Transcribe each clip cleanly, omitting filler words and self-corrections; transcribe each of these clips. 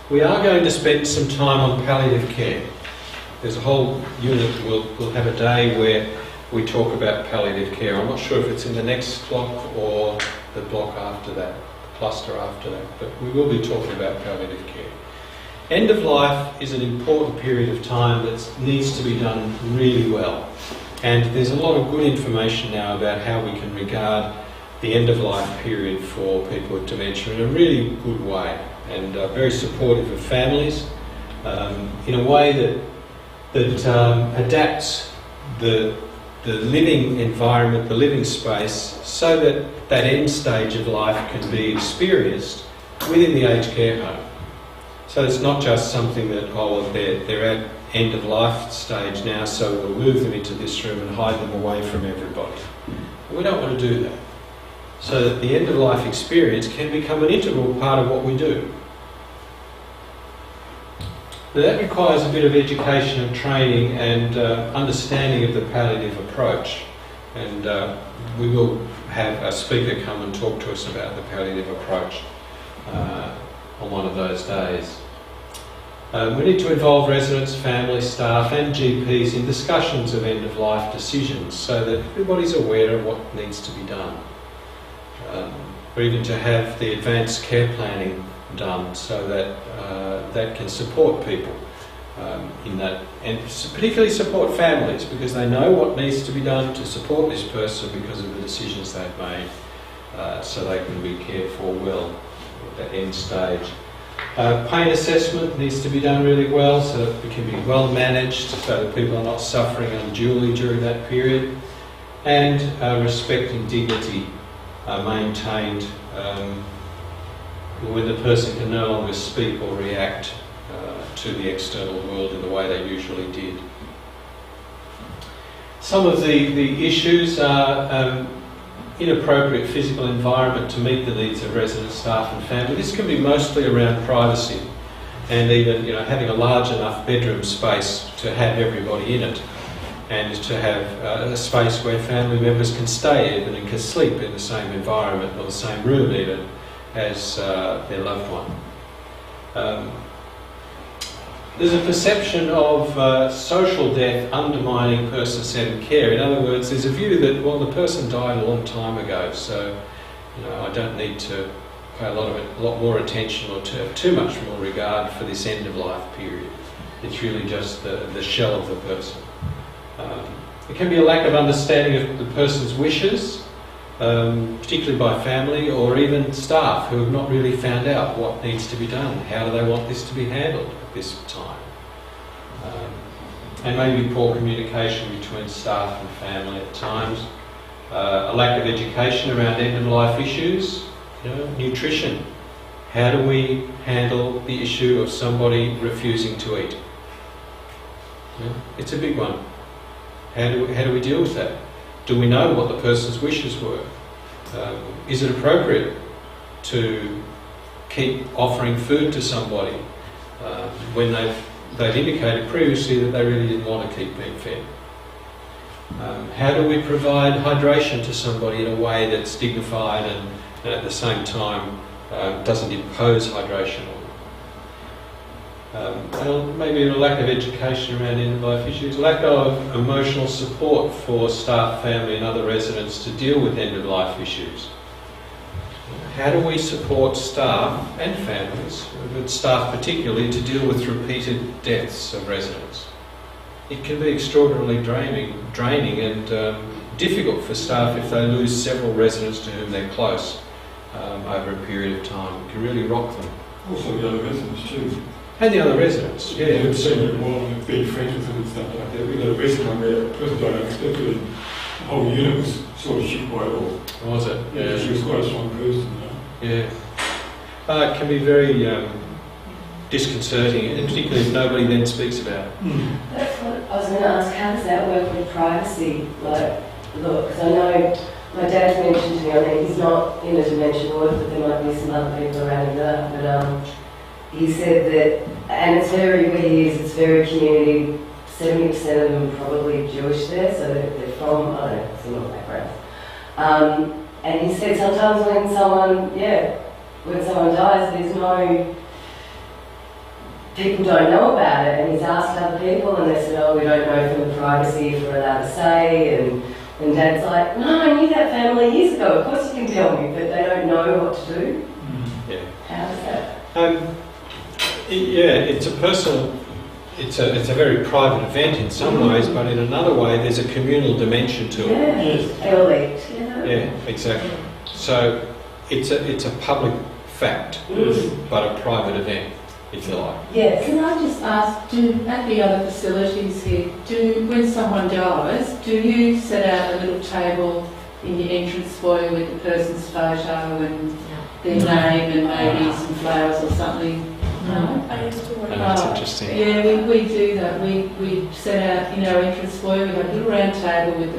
We are going to spend some time on palliative care. There's a whole unit, we'll have a day where we talk about palliative care. I'm not sure if it's in the next block or the block after that, the cluster after that, but we will be talking about palliative care. End of life is an important period of time that needs to be done really well. And there's a lot of good information now about how we can regard the end of life period for people with dementia in a really good way, and very supportive of families in a way that adapts the living environment, the living space, so that that end stage of life can be experienced within the aged care home. So it's not just something that, they're at end of life stage now, so we'll move them into this room and hide them away from everybody. We don't want to do that. So that the end of life experience can become an integral part of what we do. Now that requires a bit of education and training and understanding of the palliative approach. And we will have a speaker come and talk to us about the palliative approach on one of those days. We need to involve residents, family, staff and GPs in discussions of end-of-life decisions so that everybody's aware of what needs to be done. Or even to have the advanced care planning done so that that can support people in that, and particularly support families, because they know what needs to be done to support this person because of the decisions they've made, so they can be cared for well at that end stage. Pain assessment needs to be done really well so that it can be well managed, so that people are not suffering unduly during that period, and respect and dignity are maintained when the person can no longer speak or react to the external world in the way they usually did. Some of the issues are inappropriate physical environment to meet the needs of residents, staff and family. This can be mostly around privacy and even having a large enough bedroom space to have everybody in it, and to have a space where family members can stay even and can sleep in the same environment or the same room even as their loved one. There's a perception of social death undermining person-centred care. In other words, there's a view that, well, the person died a long time ago, so I don't need to pay a lot more attention or too much more regard for this end-of-life period. It's really just the shell of the person. There can be a lack of understanding of the person's wishes, particularly by family or even staff who have not really found out what needs to be done. How do they want this to be handled at this time? And maybe poor communication between staff and family at times. A lack of education around end-of-life issues. Nutrition. How do we handle the issue of somebody refusing to eat? It's a big one. How do we deal with that? Do we know what the person's wishes were? Is it appropriate to keep offering food to somebody when they've indicated previously that they really didn't want to keep being fed? How do we provide hydration to somebody in a way that's dignified and at the same time doesn't impose hydration on them? Maybe a lack of education around end-of-life issues, lack of emotional support for staff, family and other residents to deal with end-of-life issues. How do we support staff and families, but staff particularly, to deal with repeated deaths of residents? It can be extraordinarily draining and difficult for staff if they lose several residents to whom they're close over a period of time. It can really rock them. Also the other residents too. And the other residents, yeah. I've seen it more and being friends with them and stuff like that. We got a recent one where a person died unexpectedly. The whole unit was sort of shook by it all. Was it? Yeah, she was quite a strong person, Yeah. It can be very disconcerting, and particularly if nobody then speaks about it. That's what I was going to ask. How does that work with privacy? Look, because I know my dad's mentioned to me, I mean, he's not in a dementia ward, but there might be some other people around him that, but he said that, and it's very, where he is, it's very community, 70% of them are probably Jewish there, so they're from, I don't know, similar backgrounds. And he said sometimes when someone dies, there's no people don't know about it, and he's asked other people, and they said, oh, we don't know from the privacy if we're allowed to say, and Dad's like, no, I knew that family years ago, of course you can tell me, but they don't know what to do. Yeah. How is that? Yeah, it's a personal, it's a very private event in some ways, but in another way there's a communal dimension to it. Yeah, Yes. elite, you know? Yeah, exactly. So it's a public fact, but a private event, if you like. Yes. Can I just ask, at the other facilities here, when someone dies, do you set out a little table in your entrance foyer with the person's photo and their name and maybe some flowers or something? No? And that's Oh, interesting. Yeah, we do that. We set out in our entrance foyer, we have a little round table with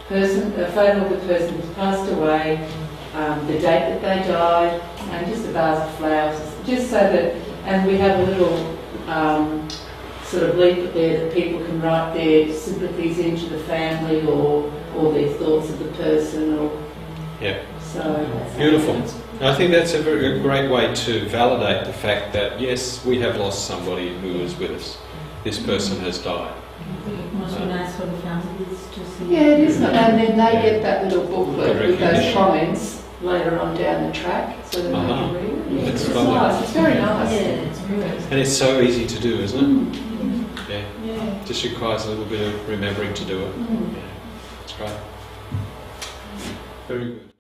a photo of the person who's passed away, the date that they died, and just a vase of flowers, just so that, and we have a little sort of leaflet there that people can write their sympathies into the family or their thoughts of the person, or Yeah. so. Beautiful. I think that's a great way to validate the fact that, yes, we have lost somebody who was with us. This person has died. It must be nice for the families to see. Yeah, it is, and then they get that little booklet with those Recognition. comments later on down the track, so that they can read it. Yeah, That's it's lovely. nice. It's very nice. Yeah, it's very And it's so easy to do, isn't it? Yeah. Yeah. Just requires a little bit of remembering to do it. Mm. Yeah. It's great. Very good.